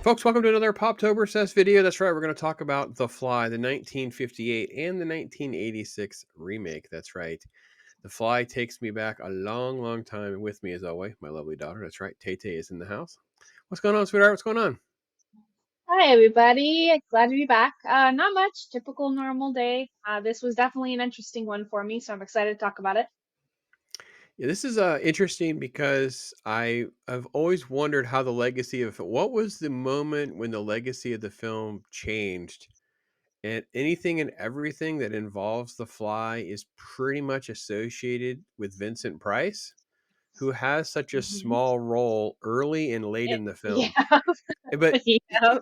Folks, welcome to another PopsToberFest video. That's right, we're going to talk about The Fly, the 1958 and the 1986 remake. That's right. The Fly takes me back a long, long time, and with me, as always, my lovely daughter. That's right, Tay Tay is in the house. What's going on, sweetheart? What's going on? Hi, everybody. Glad to be back. Not much. Typical normal day. This was definitely an interesting one for me, so I'm excited to talk about it. Yeah, this is interesting because I've always wondered how the legacy of what was the moment when the legacy of the film changed. And anything and everything that involves the fly is pretty much associated with Vincent Price, who has such a hmm small role early and late in the film. Yeah. But Yeah.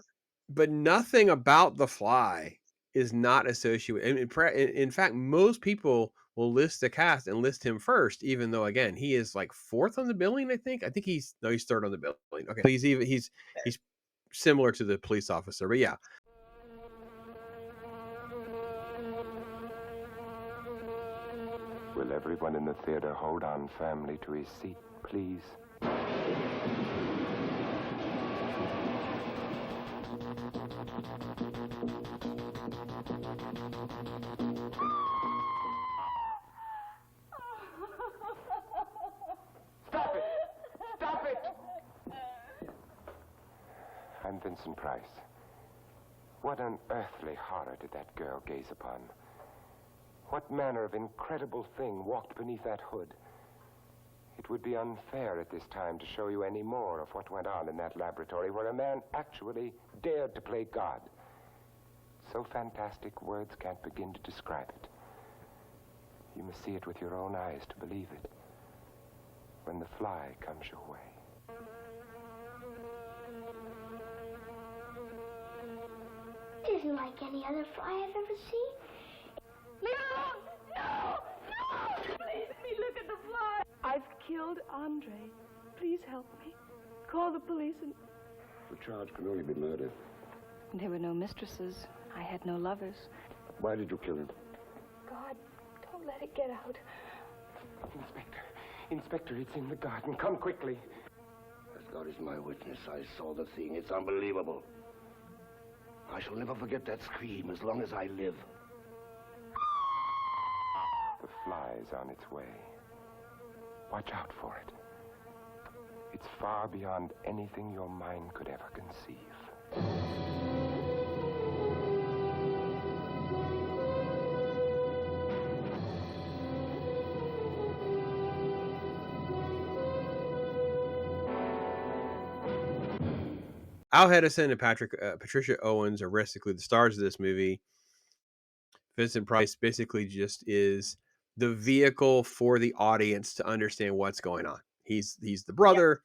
but nothing about the fly is not associated. In fact, most people will list the cast and list him first, even though again he is like fourth on the billing. I think he's no, he's third on the billing. Okay, so he's similar to the police officer, but yeah. Will everyone in the theater hold on firmly to his seat, please? Stop it! Stop it! I'm Vincent Price. What unearthly horror did that girl gaze upon? What manner of incredible thing walked beneath that hood? It would be unfair at this time to show you any more of what went on in that laboratory where a man actually dared to play God. So fantastic, words can't begin to describe it. You must see it with your own eyes to believe it. When the fly comes your way. It isn't like any other fly I've ever seen. No! No! No! Please let me look at the fly. I've killed Andre. Please help me. Call the police and... The charge can only be murder. There were no mistresses. I had no lovers. Why did you kill him? God, don't let it get out. Inspector, it's in the garden. Come quickly. As God is my witness, I saw the thing. It's unbelievable. I shall never forget that scream as long as I live. The fly is on its way. Watch out for it. It's far beyond anything your mind could ever conceive. Al Hedison and Patricia Owens are basically the stars of this movie. Vincent Price basically just is the vehicle for the audience to understand what's going on. He's the Yep. brother.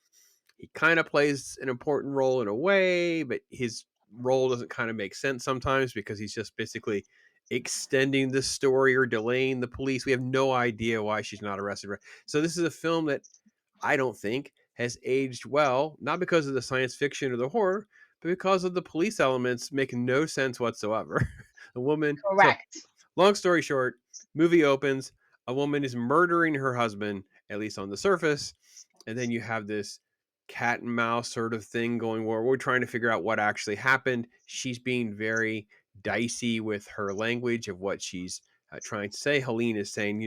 He kind of plays an important role in a way, but his role doesn't kind of make sense sometimes because he's just basically extending the story or delaying the police. We have no idea why she's not arrested. So this is a film that I don't think has aged well, not because of the science fiction or the horror, but because of the police elements make no sense whatsoever. A woman. So Correct. long story short, movie opens, a woman is murdering her husband, at least on the surface, and then you have this cat and mouse sort of thing going where we're trying to figure out what actually happened. She's being very dicey with her language of what she's trying to say. Helene is saying,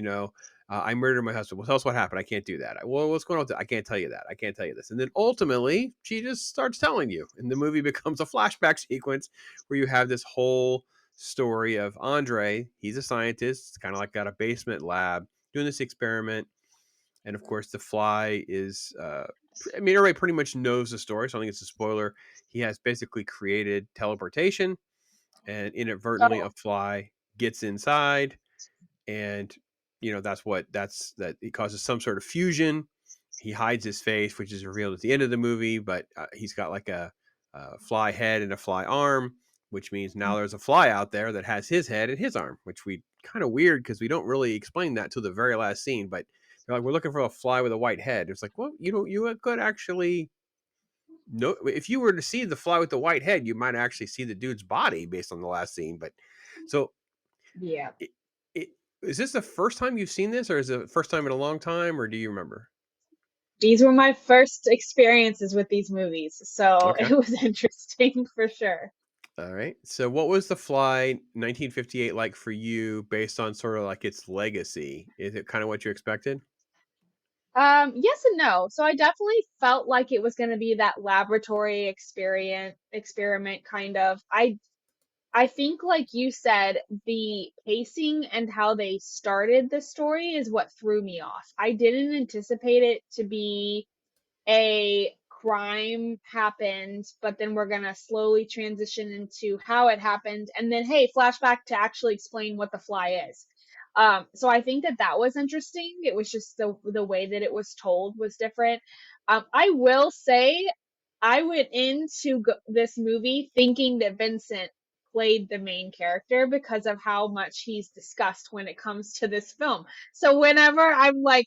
I murdered my husband. Well, tell us what happened. I can't do that. Well, what's going on? I can't tell you that. I can't tell you this. And then ultimately, she just starts telling you. And the movie becomes a flashback sequence where you have this whole story of Andre. He's a scientist, kind of like got a basement lab doing this experiment. And of course, the fly is, everybody pretty much knows the story. So I don't think it's a spoiler. He has basically created teleportation, and inadvertently Oh, a fly gets inside, and that he causes some sort of fusion. He hides his face, which is revealed at the end of the movie, but he's got like a fly head and a fly arm, which means now there's a fly out there that has his head and his arm, which we kind of weird because we don't really explain that till the very last scene. But they're like, we're looking for a fly with a white head. It's like, well, you could actually know if you were to see the fly with the white head, you might actually see the dude's body based on the last scene. But so yeah. it, it is this the first time you've seen this, or is it the first time in a long time, or do you remember? These were my first experiences with these movies, so Okay. it was interesting for sure. All right. So what was The Fly 1958 like for you based on sort of like its legacy? Is it kind of what you expected? Yes and no. So I definitely felt like it was going to be that laboratory experiment kind of. I think, like you said, the pacing and how they started the story is what threw me off. I didn't anticipate it to be a crime happened, but then we're gonna slowly transition into how it happened, and then hey, flashback to actually explain what the fly is. So I think that that was interesting. It was just the way that it was told was different. I will say I went into this movie thinking that Vincent played the main character because of how much he's discussed when it comes to this film. So whenever I'm like,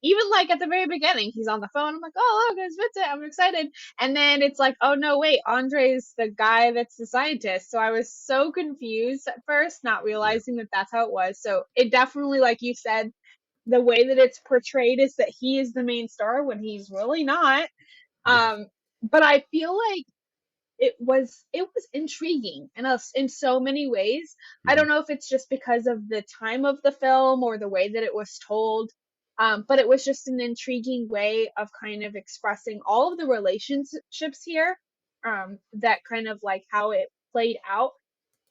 even like at the very beginning, he's on the phone. I'm like, oh, look, it's Vincent. I'm excited. And then it's like, oh, no, wait, Andre's the guy that's the scientist. So I was so confused at first, not Yeah. realizing that that's how it was. So it definitely, like you said, the way that it's portrayed is that he is the main star when he's really not. Yeah. Um, but I feel like it was intriguing in so many ways. I Mhm. don't know if it's just because of the time of the film or the way that it was told, but it was just an intriguing way of kind of expressing all of the relationships here, that kind of like how it played out.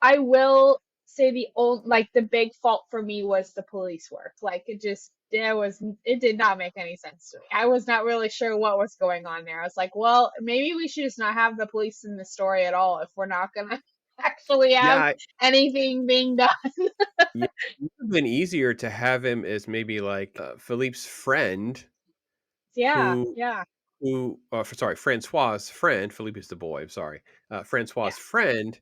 I will say the big fault for me was the police work. Like it did not make any sense to me. I was not really sure what was going on there. I was like, well, maybe we should just not have the police in the story at all if we're not gonna actually Yeah. have anything being done. Yeah. It would have been easier to have him as maybe like Philippe's friend Yeah, who yeah, sorry, Francois's friend. Philippe is the boy. I'm sorry. yeah, Francois's friend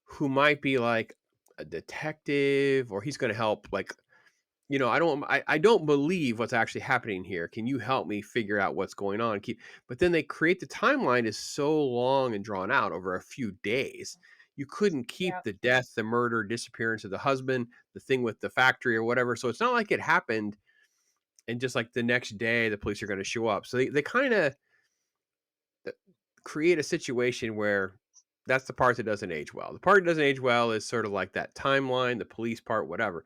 who might be like a detective or he's going to help like I don't believe what's actually happening here. Can you help me figure out what's going on? But then they create the timeline is so long and drawn out over a few days. You couldn't keep yeah, the death, the murder, disappearance of the husband, the thing with the factory or whatever. So it's not like it happened and just like the next day the police are going to show up. So they kind of create a situation where that's the part that doesn't age well. The part that doesn't age well is sort of like that timeline, the police part, whatever.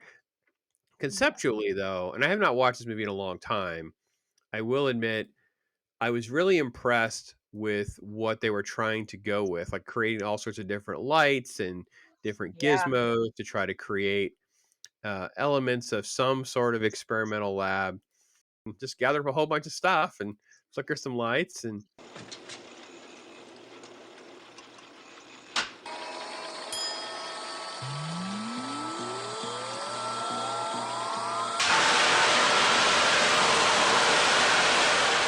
yeah, Conceptually, though, and I have not watched this movie in a long time, I will admit I was really impressed with what they were trying to go with, like creating all sorts of different lights and different yeah. gizmos to try to create elements of some sort of experimental lab. Just gather up a whole bunch of stuff and flicker some lights and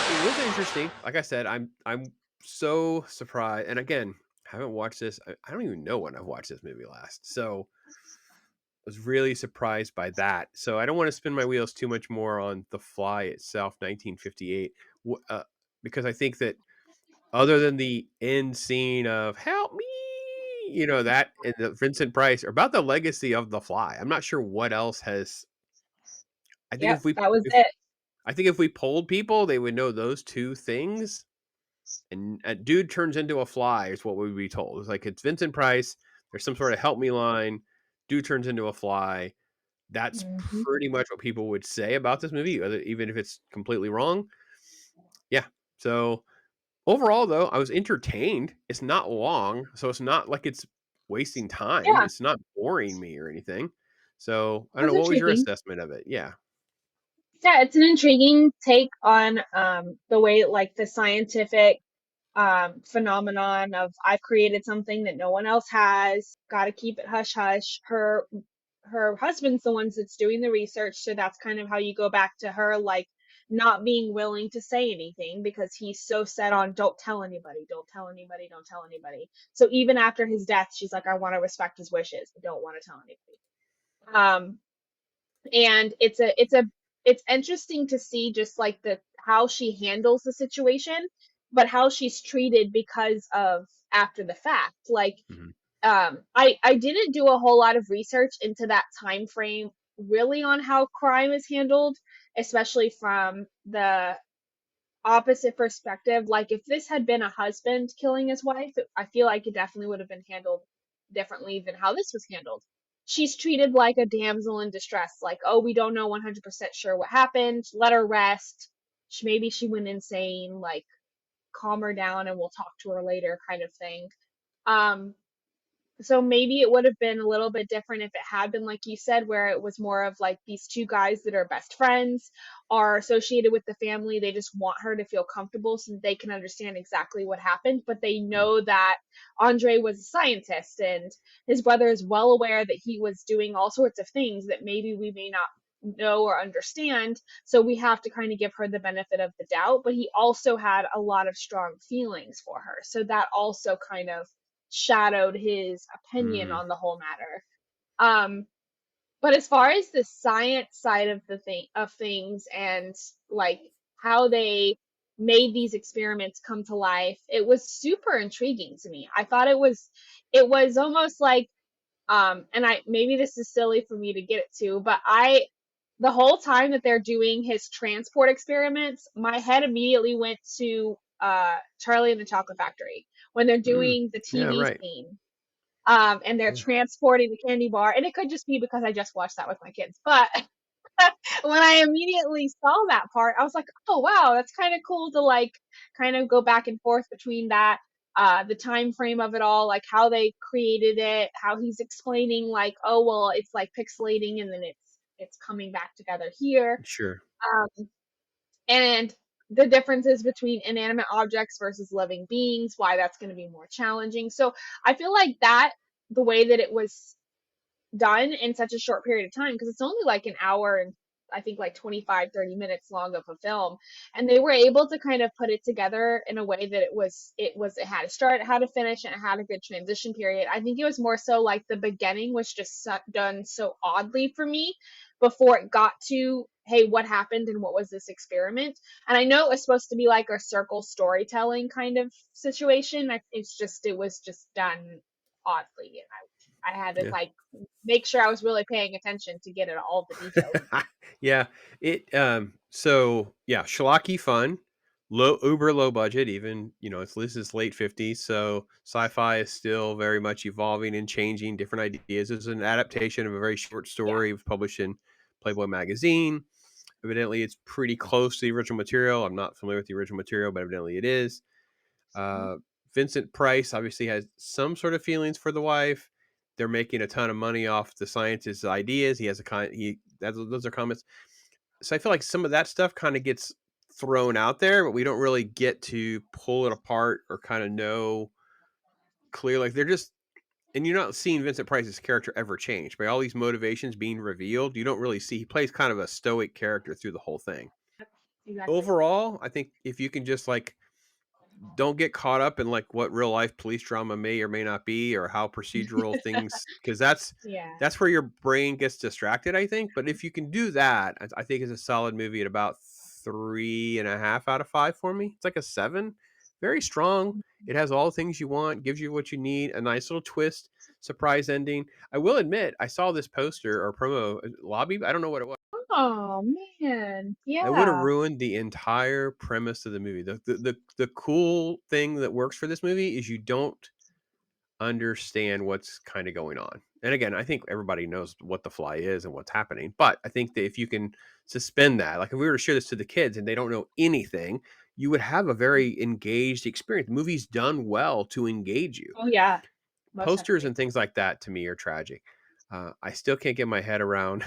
it was interesting. Like I said, I'm so surprised. And again, I haven't watched this. I don't even know when I've watched this movie last. So I was really surprised by that. So I don't want to spin my wheels too much more on The Fly itself, 1958, because I think that other than the end scene of "Help me," that and the Vincent Price, or about the legacy of The Fly, I'm not sure what else has. I think Yep, that was it. if we polled people, they would know those two things. And a dude turns into a fly is what we would be told. It's like it's Vincent Price. There's some sort of help me line. Dude turns into a fly. That's Hmm. pretty much what people would say about this movie, even if it's completely wrong. Yeah. So overall, though, I was entertained. It's not long, so it's not like it's wasting time. Yeah, It's not boring me or anything. So I it don't was know. What was your intriguing. assessment of it? Yeah. Yeah, it's an intriguing take on the way like the scientific phenomenon of I've created something that no one else has, got to keep it hush hush. Her husband's the ones that's doing the research, so that's kind of how you go back to her like not being willing to say anything because he's so set on don't tell anybody, don't tell anybody, don't tell anybody. So even after his death, she's like I want to respect his wishes, I don't want to tell anybody. And it's interesting to see just like the how she handles the situation, but how she's treated because of after the fact. Like Mhm. I didn't do a whole lot of research into that time frame really on how crime is handled, especially from the opposite perspective. Like if this had been a husband killing his wife, I feel like it definitely would have been handled differently than how this was handled. She's treated like a damsel in distress, like, oh, we don't know 100% sure what happened. Let her rest. Maybe she went insane, like calm her down and we'll talk to her later kind of thing. Um, so maybe it would have been a little bit different if it had been like you said, where it was more of like these two guys that are best friends, are associated with the family. They just want her to feel comfortable so that they can understand exactly what happened. But they know that Andre was a scientist and his brother is well aware that he was doing all sorts of things that maybe we may not know or understand. So we have to kind of give her the benefit of the doubt. But he also had a lot of strong feelings for her. So that also kind of shadowed his opinion Mm. on the whole matter. But as far as the science side of things and like how they made these experiments come to life, it was super intriguing to me. I thought it was almost like and I maybe this is silly for me to get it to, but the whole time that they're doing his transport experiments, my head immediately went to Charlie and the Chocolate Factory when they're Mm. doing the Yeah, TV right. scene. And they're Yeah. transporting the candy bar, and it could just be because I just watched that with my kids. But when I immediately saw that part, I was like, oh wow, that's kind of cool to like kind of go back and forth between that, the time frame of it all, like how they created it, how he's explaining like, oh well, it's like pixelating and then it's coming back together here. Sure. Um, and the differences between inanimate objects versus living beings, why that's going to be more challenging. So I feel like that the way that it was done in such a short period of time, because it's only like an hour and I think like 25-30 minutes long of a film, and they were able to kind of put it together in a way that it had a start, it had a finish, and it had a good transition period. I think it was more so like the beginning was just done so oddly for me before it got to, hey, what happened and what was this experiment. And I know it was supposed to be like a circle storytelling kind of situation. It was just done oddly, and I had to Yeah. like make sure I was really paying attention to get at all the details. Yeah. So yeah, schlocky fun, uber low budget, even, this is late 50s, so sci-fi is still very much evolving and changing different ideas. It's an adaptation of a very short Yeah. story published in Playboy magazine. Evidently it's pretty close to the original material. I'm not familiar with the original material, but evidently it is. Mhm. Uh, Vincent Price obviously has some sort of feelings for the wife. They're making a ton of money off the scientist's ideas. He has those are comments. So I feel like some of that stuff kind of gets thrown out there, but we don't really get to pull it apart or kind of know clear. Like they're just, and you're not seeing Vincent Price's character ever change by all these motivations being revealed. You don't really see, he plays kind of a stoic character through the whole thing. Exactly. Overall, I think if you can just like don't get caught up in like what real life police drama may or may not be, or how procedural things, because Yeah. that's where your brain gets distracted, I think. But if you can do that, I think it's a solid movie at about 3.5 out of 5 for me. It's like a 7. Very strong. It has all the things you want, gives you what you need, a nice little twist, surprise ending. I will admit, I saw this poster or promo lobby, I don't know what it was. Oh man. That would have Yeah. ruined the entire premise of the movie. The cool thing that works for this movie is you don't understand what's kind of going on. And again, I think everybody knows what the fly is and what's happening. But I think that if you can suspend that, like if we were to share this to the kids and they don't know anything, you would have a very engaged experience. The movie's done well to engage you. Oh yeah. Most Posters definitely. and things like that to me are tragic. I still can't get my head around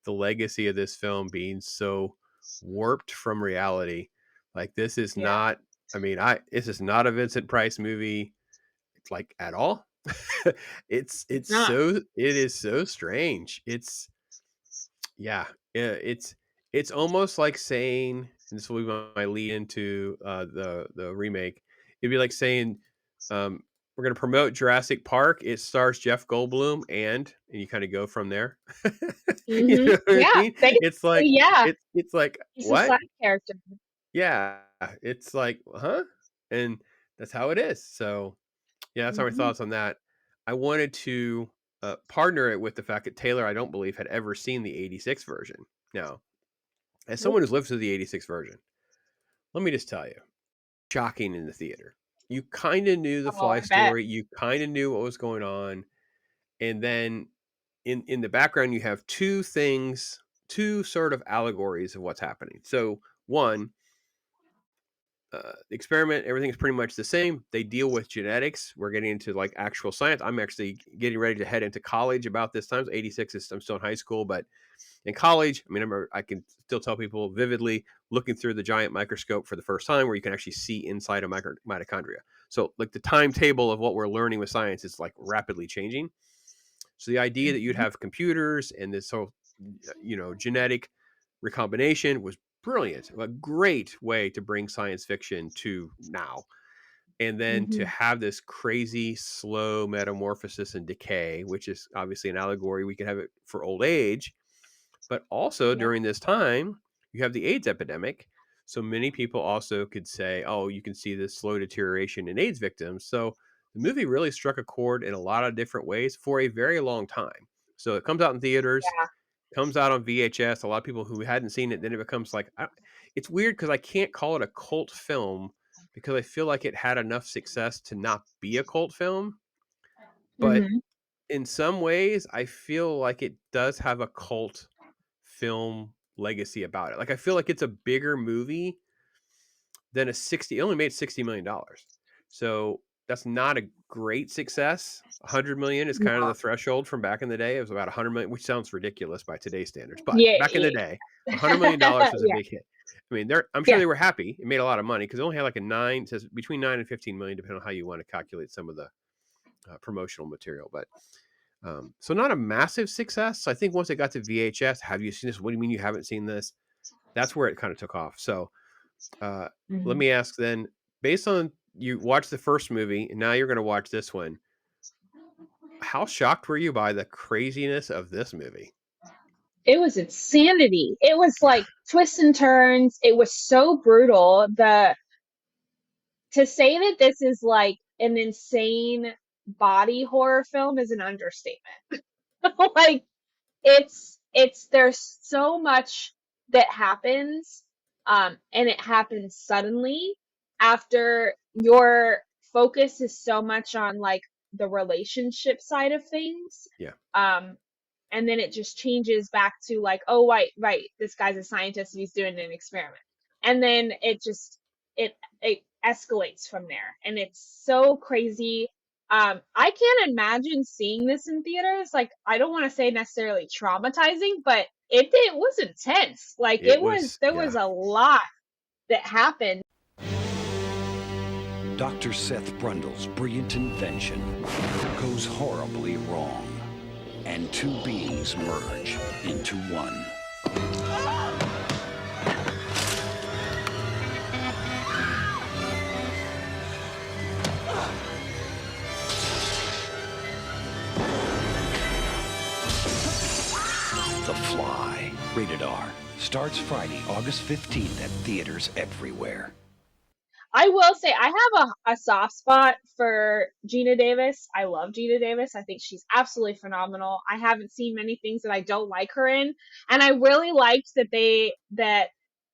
the legacy of this film being so warped from reality. Like this is Yeah. not. I mean, this is not a Vincent Price movie. It's like at all. It's not. It is so strange. Yeah, it's almost like saying, and this will be my lead into the remake. It'd be like saying, we're going to promote Jurassic Park. It stars Jeff Goldblum, and you kind of go from there. You Mhm. know what I Yeah. mean? Basically, It's like yeah. it's like He's a what? side character. Yeah, it's like huh, and that's how it is. So yeah, that's how my Mhm. thoughts on that. I wanted to partner it with the fact that Taylor, I don't believe, had ever seen the '86 version. Now, as Nope. someone who's lived through the '86 version, let me just tell you, shocking in the theater. You kind of knew the Oh, fly I bet. story, you kind of knew what was going on, and then in the background you have two things, two sort of allegories of what's happening. So one, the experiment, everything's pretty much the same. They deal with genetics. We're getting into like actual science. I'm actually getting ready to head into college about this time. So 86 is, I'm still in high school, but in college, I mean, I can still tell people vividly looking through the giant microscope for the first time where you can actually see inside of mitochondria. So like the timetable of what we're learning with science is like rapidly changing. So the idea that you'd Mhm. have computers and this whole, genetic recombination was brilliant. A great way to bring science fiction to now. And then to Mhm. have this crazy slow metamorphosis and decay, which is obviously an allegory. We could have it for old age, but also Yep. during this time, you have the AIDS epidemic. So many people also could say, oh, you can see this slow deterioration in AIDS victims. So the movie really struck a chord in a lot of different ways for a very long time. So it comes out in theaters, Yeah. comes out on VHS. A lot of people who hadn't seen it, then it becomes like, it's weird because I can't call it a cult film because I feel like it had enough success to not be a cult film. But Mhm. in some ways, I feel like it does have a cult film legacy about it. Like I feel like it's a bigger movie than it only made $60 million. So that's not a great success. 100 million is kind of No. the threshold from back in the day. It was about 100 million, which sounds ridiculous by today's standards. But Yeah. back in the Yeah. day, $100 million was a Yeah. big hit. I mean, I'm sure Yeah. they were happy. It made a lot of money because it only had like it says between 9 and 15 million, depending on how you want to calculate some of the promotional material. But so not a massive success. So I think once it got to VHS, have you seen this? What do you mean you haven't seen this? That's where it kind of took off. So uh, let Mhm. me ask then, based on you watched the first movie and now you're going to watch this one, how shocked were you by the craziness of this movie? It was insanity. It was like twists and turns. It was so brutal. The To say that this is like an insane body horror film is an understatement. Like it's there's so much that happens, and it happens suddenly after your focus is so much on like the relationship side of things. Yeah. um and then it just changes back to like, oh right, this guy's a scientist and he's doing an experiment, and then it escalates from there, and it's so crazy. I can't imagine seeing this in theaters. Like, I don't want to say necessarily traumatizing, but it was intense. Like, It was, there was yeah. a lot that happened. Dr. Seth Brundle's brilliant invention goes horribly wrong, and two beings merge into one. The Fly, rated R, starts Friday, August 15th at theaters everywhere. I will say I have a soft spot for Geena Davis. I love Geena Davis. I think she's absolutely phenomenal. I haven't seen many things that I don't like her in, and I really liked that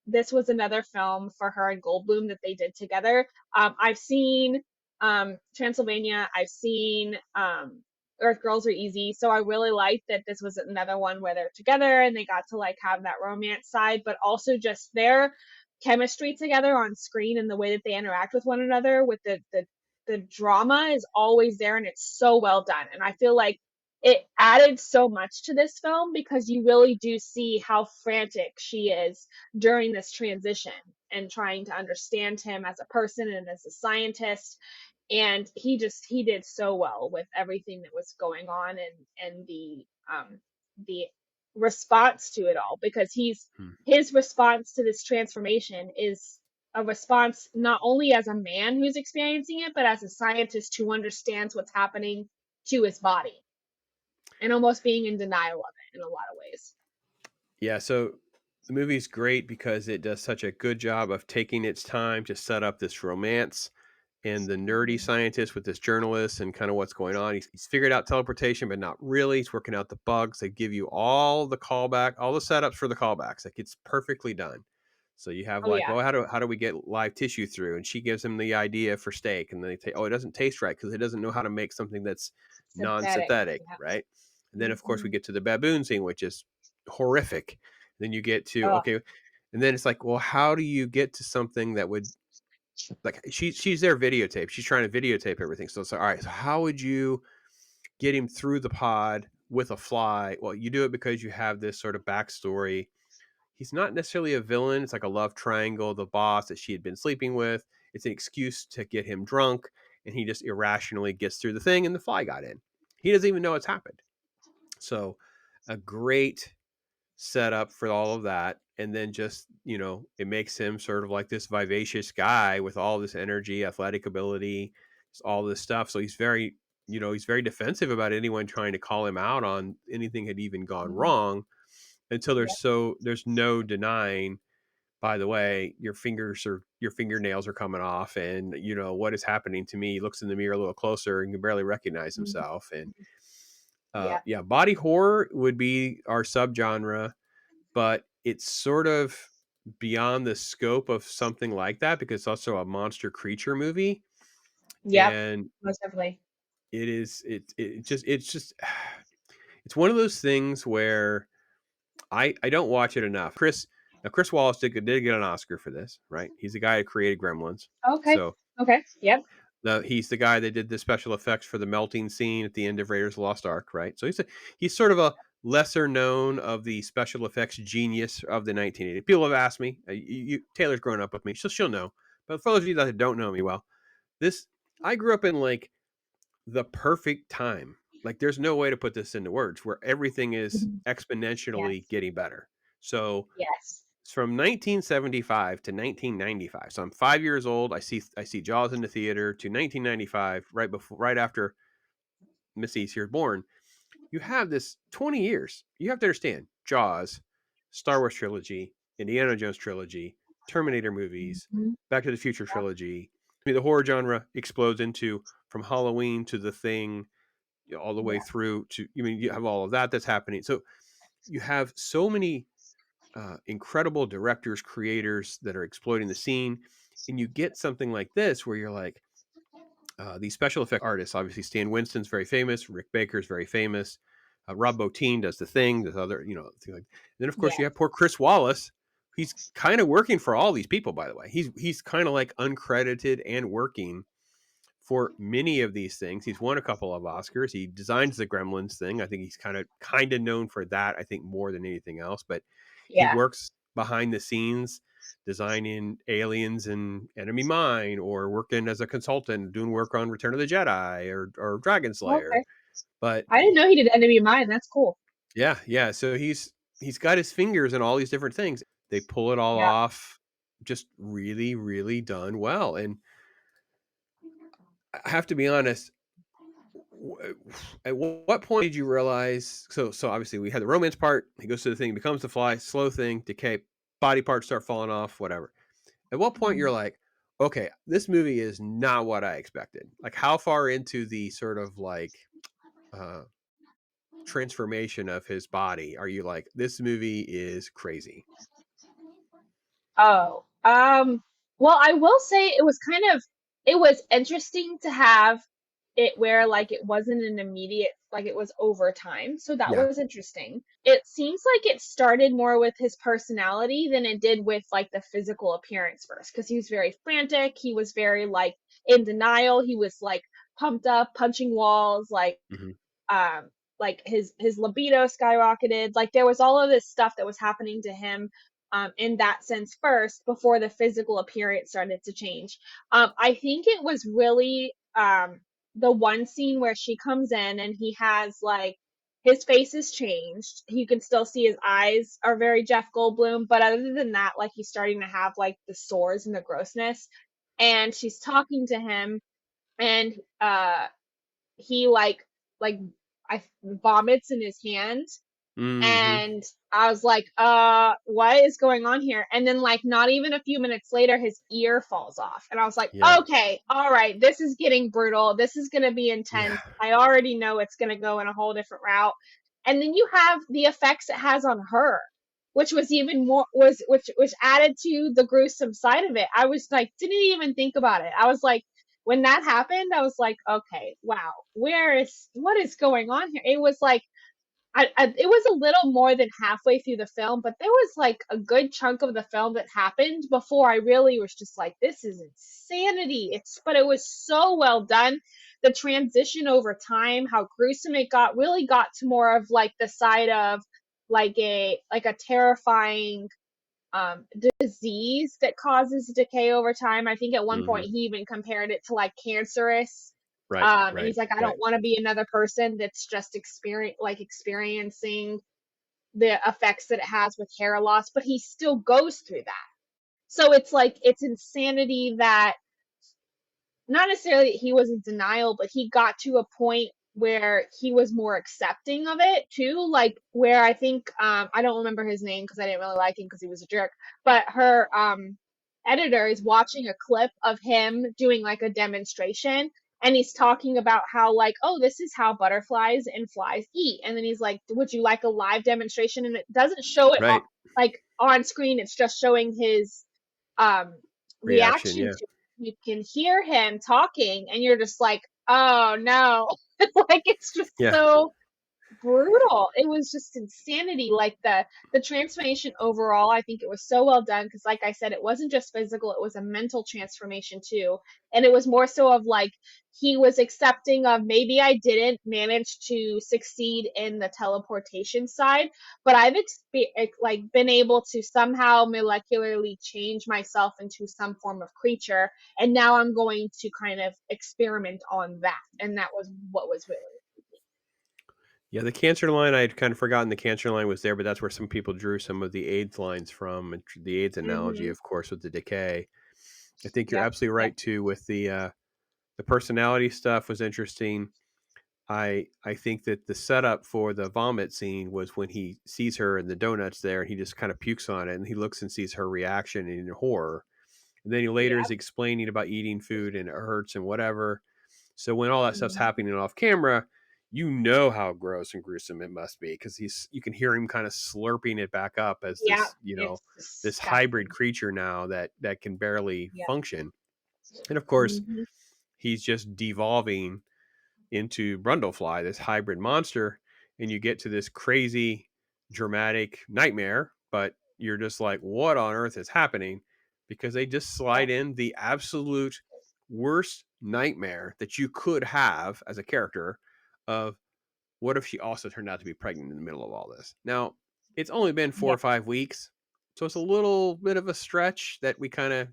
this was another film for her and Goldblum that they did together. I've seen Transylvania. I've seen Earth Girls Are Easy, so I really liked that this was another one where they're together and they got to like have that romance side, but also just their chemistry together on screen and the way that they interact with one another with the drama is always there, and it's so well done. And I feel like it added so much to this film because you really do see how frantic she is during this transition and trying to understand him as a person and as a scientist. And he did so well with everything that was going on, and the response to it all, because Hmm. his response to this transformation is a response not only as a man who's experiencing it, but as a scientist who understands what's happening to his body and almost being in denial of it in a lot of ways. Yeah. So the movie's great because it does such a good job of taking its time to set up this romance and the nerdy Mhm. scientist with this journalist and kind of what's going on. He's figured out teleportation, but not really. He's working out the bugs. They give you all the callback, all the setups for the callbacks. Like it's perfectly done. So you have Oh like, yeah. well, how do we get live tissue through? And she gives him the idea for steak, and then oh, it doesn't taste right because it doesn't know how to make something that's Synthetic. non-synthetic, Yeah. right? And then of course we Mhm. get to the baboon scene, which is horrific. Then you get to Oh, okay, and then it's like, well, how do you get to something that would like she's there videotape. She's trying to videotape everything. So it's like, all right, so how would you get him through the pod with a fly? Well, you do it because you have this sort of backstory. He's not necessarily a villain. It's like a love triangle. The boss that she had been sleeping with. It's an excuse to get him drunk, and he just irrationally gets through the thing, and the fly got in. He doesn't even know it's happened. So, a great setup for all of that. And then just, it makes him sort of like this vivacious guy with all this energy, athletic ability, all this stuff. So he's very defensive about anyone trying to call him out on anything had even gone mhm. wrong until Yeah. there's no denying, by the way, your fingernails are coming off, and what is happening to me. He looks in the mirror a little closer and can barely recognize Mhm. himself. And Yeah. yeah, body horror would be our subgenre, but it's sort of beyond the scope of something like that because it's also a monster creature movie. Yep. And Most definitely. it's just it's one of those things where I don't watch it enough. Chris Wallace did get an Oscar for this, right? He's the guy who created Gremlins. Okay. So Okay. Yep. he's the guy that did the special effects for the melting scene at the end of Raiders of the Lost Ark, right? So he's sort of a lesser known of the special effects genius of the 1980s. People have asked me, Taylor's grown up with me, so she'll know. But for those of you that don't know me well, I grew up in like the perfect time. Like there's no way to put this into words where everything is Mhm. exponentially Yes. getting better. So Yes. it's from 1975 to 1995. So I'm 5 years old. I see Jaws in the theater to 1995, right after Missy's here born. You have this 20 years. You have to understand Jaws, Star Wars trilogy, Indiana Jones trilogy, Terminator movies, Mhm. Back to the Future trilogy. I mean, the horror genre explodes into from Halloween to The Thing, all the way Yeah. through to. I mean, you have all of that's happening. So you have so many incredible directors, creators that are exploiting the scene, and you get something like this where you're like, these special effect artists. Obviously, Stan Winston's very famous. Rick Baker's very famous. Rob Bottin does The Thing. There's other, thing like. And then of course you Yes. have poor Chris Wallace. He's kind of working for all these people, by the way. He's kind of like uncredited and working for many of these things. He's won a couple of Oscars. He designs the Gremlins thing. I think he's kind of known for that. I think more than anything else. But he Yeah. works behind the scenes, designing Aliens and Enemy Mine, or working as a consultant doing work on Return of the Jedi or Dragon Slayer. Okay. But I didn't know he did Enemy of Mine. That's cool. yeah. So he's got his fingers in all these different things. They pull it all Yeah. off, just really, really done well. And I have to be honest. At what point did you realize? So obviously we had the romance part. He goes to the thing, becomes the fly, slow thing, decay, body parts start falling off, whatever. At what point you're Mhm. like, okay, this movie is not what I expected. Like how far into the sort of like uh, transformation of his body are you like, this movie is crazy? Oh, well, I will say it was interesting to have it where like it wasn't an immediate, like it was over time. So that Yeah. was interesting. It seems like it started more with his personality than it did with like the physical appearance first, because he was very frantic. He was very like in denial. He was like pumped up, punching walls, Hmm. um his libido skyrocketed. Like there was all of this stuff that was happening to him in that sense first before the physical appearance started to change. I think it was really the one scene where she comes in and he has like his face is changed. You can still see his eyes are very Jeff Goldblum, but other than that, like he's starting to have like the sores and the grossness. And she's talking to him, and he like I vomits in his hand, Hmm. and I was like, what is going on here? And then like not even a few minutes later his ear falls off. And I was like, Yeah. okay, all right, this is getting brutal. This is gonna be Yeah. intense. I already know it's gonna go in a whole different route. And then you have the effects it has on her. which was even more which added to the gruesome side of it. I was like, didn't even think about it. I was like, when that happened, I was like, okay, wow, what is going on here? It was like it was a little more than halfway through the film, but there was like a good chunk of the film that happened before I really was just like, this is insanity. But it was so well done. The transition over time, how gruesome it got, really got to more of like the side of like a terrifying disease that causes decay over time. I think at one point he even compared it to like cancerous. Right, And he's like, I don't want to be another person that's just experiencing the effects that it has with hair loss, but he still goes through that. So it's like, it's insanity that not necessarily he was in denial, but he got to a point where he was more accepting of it too. Like where I think, I don't remember his name because I didn't really like him because he was a jerk, but her editor is watching a clip of him doing like a demonstration, and he's talking about how like, oh, this is how butterflies and flies eat. And then he's like, would you like a live demonstration? And it doesn't show it right. like on screen. It's just showing his Reaction, reaction yeah. to it. You can hear him talking and you're just like, oh no. Like it's just Yeah. so brutal. It was just insanity. Like the transformation overall, I think it was so well done because like I said, it wasn't just physical, it was a mental transformation too. And it was more so of like he was accepting of, maybe I didn't manage to succeed in the teleportation side, but I've been able to somehow molecularly change myself into some form of creature, and now I'm going to kind of experiment on that. And that was what was really. Yeah, the cancer line, I'd kind of forgotten the cancer line was there, but that's where some people drew some of the AIDS lines from, and the AIDS analogy, Mm-hmm. of course, with the decay. I think you're Yep. absolutely Yep. right too with the personality stuff was interesting. I think that the setup for the vomit scene was when he sees her and the donuts there, and he just kind of pukes on it, and he looks and sees her reaction in horror. And then he later is Yep. explaining about eating food and it hurts and whatever. So when all that stuff's Mhm. happening off camera, you know how gross and gruesome it must be because you can hear him kind of slurping it back up as Yeah, this, it's this hybrid disgusting. creature now that can barely Yeah. function. And of course, Mhm. he's just devolving into Brundlefly, this hybrid monster, and you get to this crazy, dramatic nightmare. But you're just like, what on earth is happening? Because they just Yeah. slide in the absolute worst nightmare that you could have as a character of what if she also turned out to be pregnant in the middle of all this? Now, it's only been 4 Yeah. or 5 weeks, so it's a little bit of a stretch that we kind of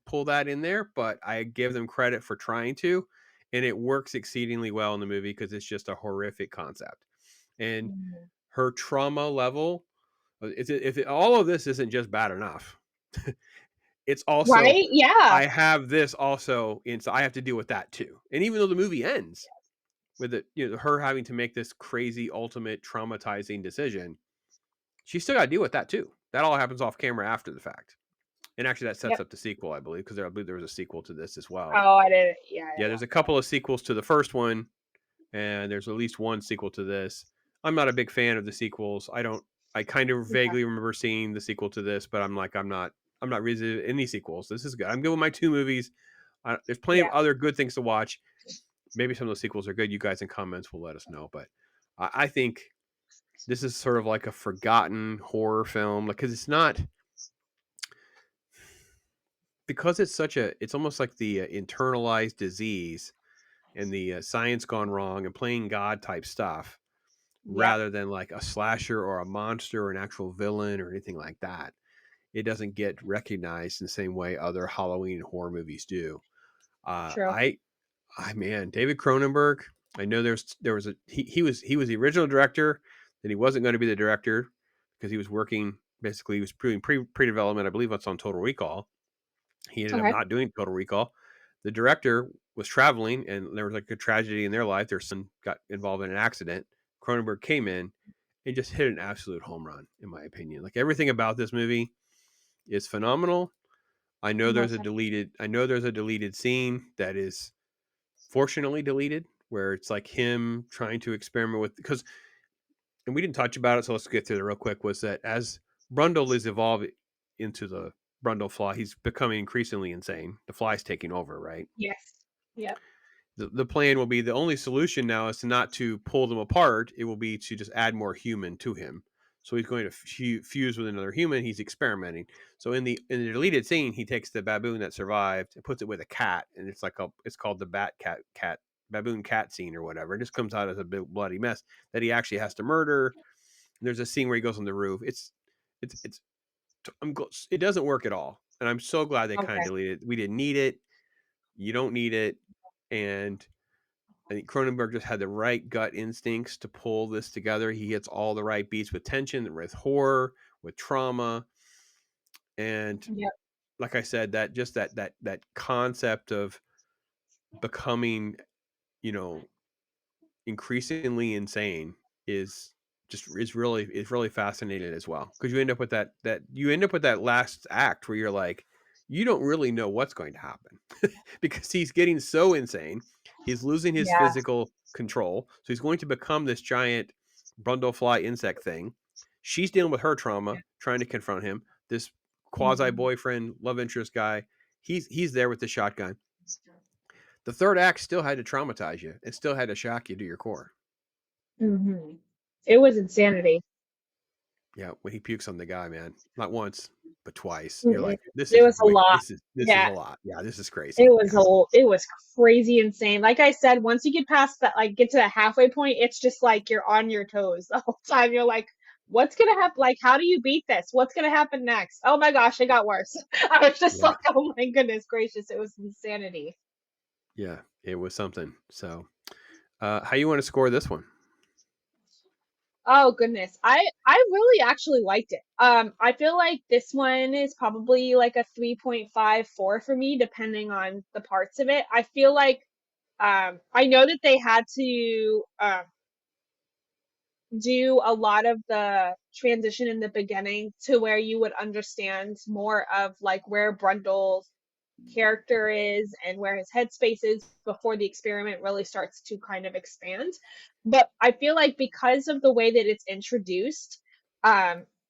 pull that in there, but I give them credit for trying to, and it works exceedingly well in the movie because it's just a horrific concept. And Mhm. her trauma level, all of this isn't just bad enough, it's also Right? Yeah. I have this also, and so I have to deal with that too. And even though the movie ends with it, her having to make this crazy, ultimate, traumatizing decision, she still got to deal with that too. That all happens off camera after the fact. And actually, that sets Yep. up the sequel, I believe, because I believe there was a sequel to this as well. Oh, I didn't. Yeah, I Yeah, didn't there's a watch that. couple of sequels to the first one, and there's at least one sequel to this. I'm not a big fan of the sequels. I kind of Okay. vaguely remember seeing the sequel to this, but I'm not revisiting any sequels. This is good. I'm good with my 2 movies. There's plenty of Yeah. other good things to watch. Maybe some of those sequels are good. You guys in comments will let us know, but I think this is sort of like a forgotten horror film, like because it's not, because it's almost like the internalized disease and the science gone wrong and playing God type stuff, Yep. rather than like a slasher or a monster or an actual villain or anything like that. It doesn't get recognized in the same way other Halloween horror movies do. Uh, True. I, I man, David Cronenberg. I know there was he was the original director. Then he wasn't going to be the director because he was working. Basically, he was doing pre-development. I believe that's on Total Recall. He ended up Okay. not doing Total Recall. The director was traveling, and there was like a tragedy in their life. Their son got involved in an accident. Cronenberg came in and just hit an absolute home run, in my opinion. Like everything about this movie is phenomenal. Most I know there's a deleted scene that is fortunately deleted, where it's like him trying to experiment with, because, and we didn't touch about it, so let's get through it real quick. Was that as Brundle is evolving into the Brundle fly. He's becoming increasingly insane. The fly's taking over, right? Yes. Yep. The plan will be, the only solution now is to not to pull them apart. It will be to just add more human to him. So he's going to fuse with another human. He's experimenting. So in the deleted scene, he takes the baboon that survived and puts it with a cat, and it's called the bat cat baboon cat scene or whatever. It just comes out as a big bloody mess that he actually has to murder. There's a scene where he goes on the roof. It's it doesn't work at all, and I'm so glad they kind of Okay. deleted it. We didn't need it. You don't need it, and I think Cronenberg just had the right gut instincts to pull this together. He hits all the right beats with tension, with horror, with trauma, and Yep. like I said, that concept of becoming, you know, increasingly insane is really fascinating as well, because you end up with that last act where you're like, you don't really know what's going to happen because he's getting so insane. He's losing his Yeah. physical control. So he's going to become this giant brundlefly insect thing. She's dealing with her trauma, trying to confront him. This quasi Mhm. boyfriend, love interest guy, he's there with the shotgun. The third act still had to traumatize you. It still had to shock you to your core. Mhm. It was insanity. Yeah, when he pukes on the guy, man, not once, but twice. You're Mm-mm. like, this It is was a lot. this is Yeah. a lot. Yeah, this is It crazy. was Yeah, it was crazy insane. Like I said, once you get past that, like get to that halfway point, it's just like you're on your toes the whole time. You're like, what's gonna happen? Like, how do you beat this? What's gonna happen next? Oh my gosh, it got worse. I was just yeah, like, oh my goodness gracious, it was insanity. yeah. It was something. So, how you want to score this one? Oh goodness. I really actually liked it. I feel like this one is probably like a 3.54 for me, depending on the parts of it. I feel like I know that they had to do a lot of the transition in the beginning to where you would understand more of like where Brundle's character is and where his headspace is before the experiment really starts to kind of expand. But I feel like because of the way that it's introduced,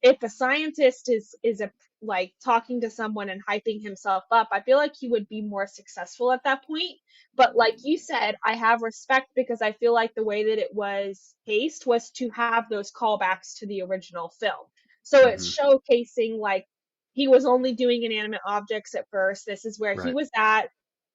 if a scientist is a like talking to someone and hyping himself up, I feel like he would be more successful at that point. But like you said, I have respect because I feel like the way that it was paced was to have those callbacks to the original film. So it's Mm-hmm. showcasing like he was only doing inanimate objects at first. This is where he Right. was at.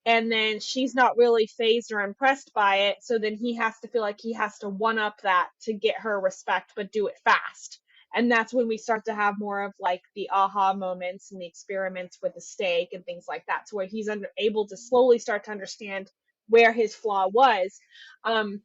And then she's not really phased or impressed by it. So then he has to feel like he has to one up that to get her respect, but do it fast. And that's when we start to have more of like the aha moments and the experiments with the steak and things like that, to where he's able to slowly start to understand where his flaw was. Um,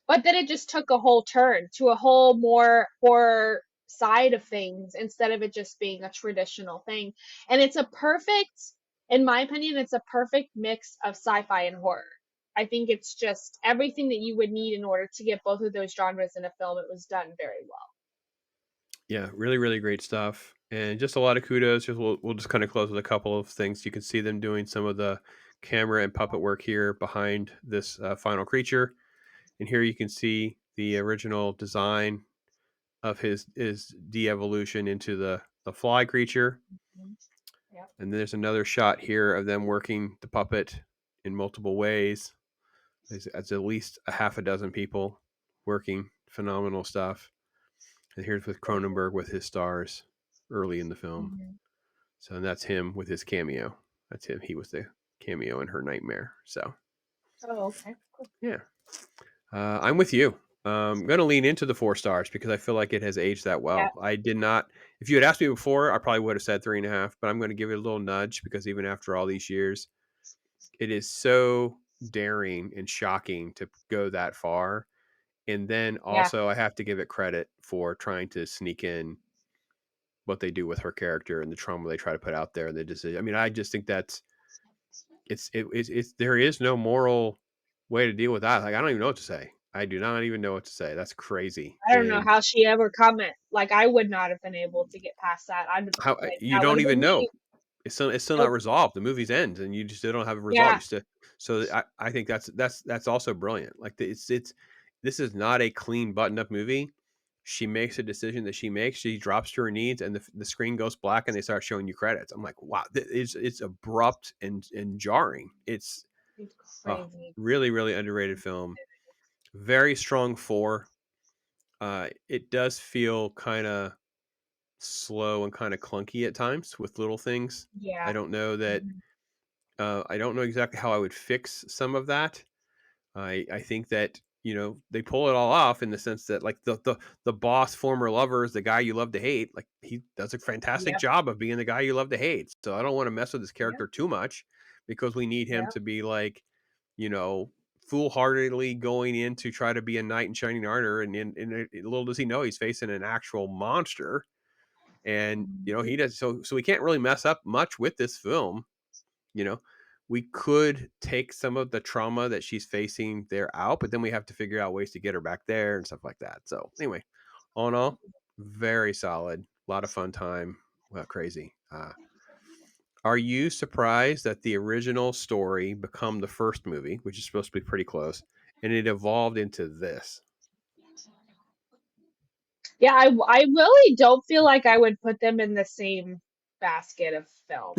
but then it just took a whole turn to a whole more horror side of things instead of it just being a traditional thing. And it's a perfect, in my opinion, it's a perfect mix of sci-fi and horror. I think it's just everything that you would need in order to get both of those genres in a film. It was done very well. Yeah, really, really great stuff, and just a lot of kudos. We'll just kind of close with a couple of things. You can see them doing some of the camera and puppet work here behind this final creature, and here you can see the original design of his de-evolution into the fly creature. Yep. And then there's another shot here of them working the puppet in multiple ways. It's at least a half a dozen people working phenomenal stuff. And here's with Cronenberg with his stars early in the film. Mhm. So that's him with his cameo. That's him. He was the cameo in Her Nightmare. So Oh, okay. Cool. yeah, I'm with you. I'm going to lean into the 4 stars because I feel like it has aged that Yeah. well. I did not. If you had asked me before, I probably would have said 3.5. But I'm going to give it a little nudge because even after all these years, it is so daring and shocking to go that far. And then Yeah. also, I have to give it credit for trying to sneak in what they do with her character and the trauma they try to put out there and the decision. I mean, I just think that's it's there is no moral way to deal with that. Like, I don't even know what to say. I do not even know what to say. That's crazy. I don't know And how she ever comment. Like I would not have been able to get past that. I'd how like you that would don't have even been know. me. It's still not Nope. resolved. The movie's ends, and you just still don't have a result. Yeah. You still so I think that's also brilliant. Like it's this is not a clean buttoned up movie. she makes a decision that she makes. She drops to her knees, and the screen goes black, and they start showing you credits. I'm like, wow, it's abrupt and jarring. It's Crazy. really, really underrated film. Very strong 4. It does feel kind of slow and kind of clunky at times with little things. Yeah. I don't know that. I don't know exactly how I would fix some of that. I think that they pull it all off in the sense that like the boss, former lover, is the guy you love to hate. Like he does a fantastic Yep. job of being the guy you love to hate. So I don't want to mess with his Yep. character too much because we need him Yep. to be like, foolhardily going in to try to be a knight in shining armor, and little does he know he's facing an actual monster. And he does so we can't really mess up much with this film. We could take some of the trauma that she's facing there out, but then we have to figure out ways to get her back there and stuff like that. So anyway, all in all, very solid. A lot of fun time. Well, crazy. Are you surprised that the original story become the first movie, which is supposed to be pretty close, and it evolved into this? Yeah, I really don't feel like I would put them in the same basket of film.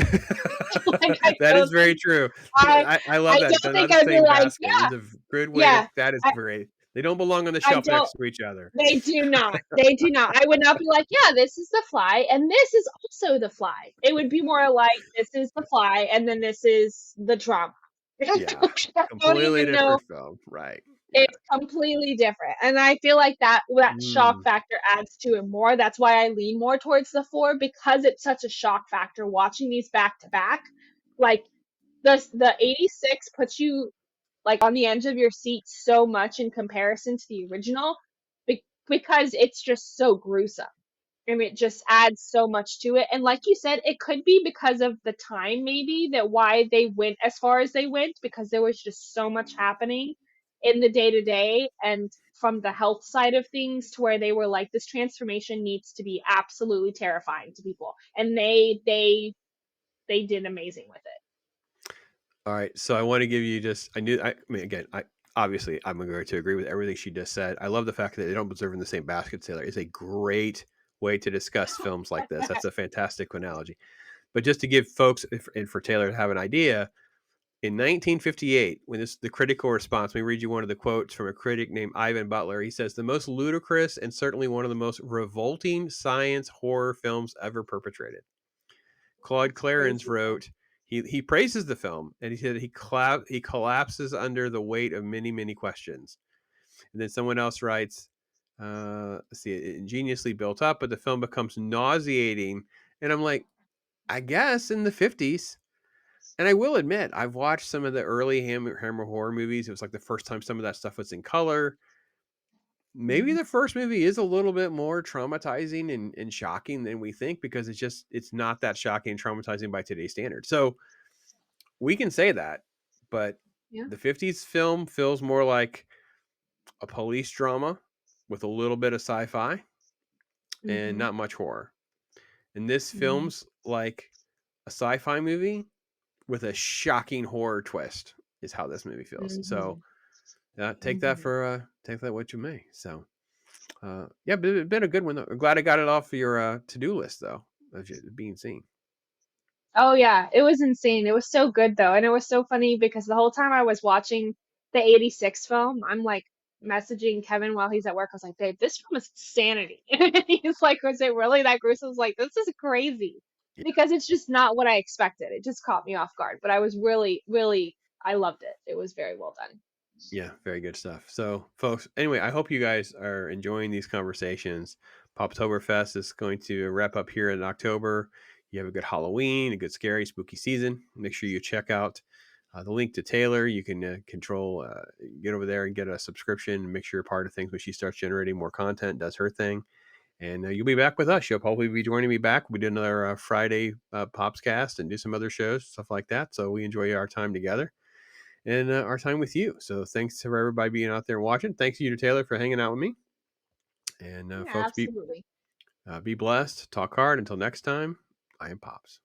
Like I That is don't very think true. I I love I that. They're don't not think the I'd be same like, basket. yeah, It's a good way to. yeah. That is great. They don't belong on the I shelf don't. next to each other. They do not. They do not. I would not be like, yeah, this is the fly, and this is also the fly. It would be more like this is the fly, and then this is the drama. Yeah, I don't completely even know. different film, right? Yeah. It's completely different, and I feel like that shock factor adds to it more. That's why I lean more towards the 4 because it's such a shock factor watching these back to back. Like the 86 puts you like on the edge of your seat so much in comparison to the original because it's just so gruesome. I mean, it just adds so much to it. And like you said, it could be because of the time, maybe, that why they went as far as they went, because there was just so much happening in the day to day and from the health side of things to where they were like, this transformation needs to be absolutely terrifying to people. And they did amazing with it. All right, so I want to give you I mean, again, obviously I'm going to agree with everything she just said. I love the fact that they don't deserve in the same basket, Taylor. It's a great way to discuss films like this. That's a fantastic analogy. But just to give folks and for Taylor to have an idea, in 1958, when the critical response, let me read you one of the quotes from a critic named Ivan Butler. He says, "The most ludicrous and certainly one of the most revolting science horror films ever perpetrated." Claude Clarence wrote, he praises the film, and he said he collapses under the weight of many, many questions. And then someone else writes, let's see, ingeniously built up, but the film becomes nauseating. And I'm like, I guess in the 50s. And I will admit, I've watched some of the early Hammer horror movies. It was like the first time some of that stuff was in color. Maybe the first movie is a little bit more traumatizing and shocking than we think because it's not that shocking and traumatizing by today's standards. So we can say that, but Yeah. the 50s film feels more like a police drama with a little bit of sci-fi and not much horror. And this film's like a sci-fi movie with a shocking horror twist is how this movie feels. So take that what you may. So yeah, but it's been a good one though. I'm glad I got it off your to-do list though, of being seen. Oh yeah, it was insane. It was so good though, and it was so funny because the whole time I was watching the 86 film, I'm like messaging Kevin while he's at work. I was like, "Babe, this film is insanity." And he's like, "Was it really that gruesome?" I was like, "This is crazy," Yeah. because it's just not what I expected. It just caught me off guard, but I was really, really, I loved it. It was very well done. Yeah, very good stuff. So, folks, anyway, I hope you guys are enjoying these conversations. PopsToberFest is going to wrap up here in October. You have a good Halloween, a good scary, spooky season. Make sure you check out the link to Taylor. You can get over there and get a subscription and make sure you're part of things when she starts generating more content, does her thing. And you'll be back with us. You'll probably be joining me back. We did another Friday Popscast and do some other shows, stuff like that. So we enjoy our time together and our time with you. So thanks to everybody being out there watching. Thanks to you to Taylor for hanging out with me. And Yeah, folks, absolutely. be blessed. Talk hard. Until next time, I am Pops.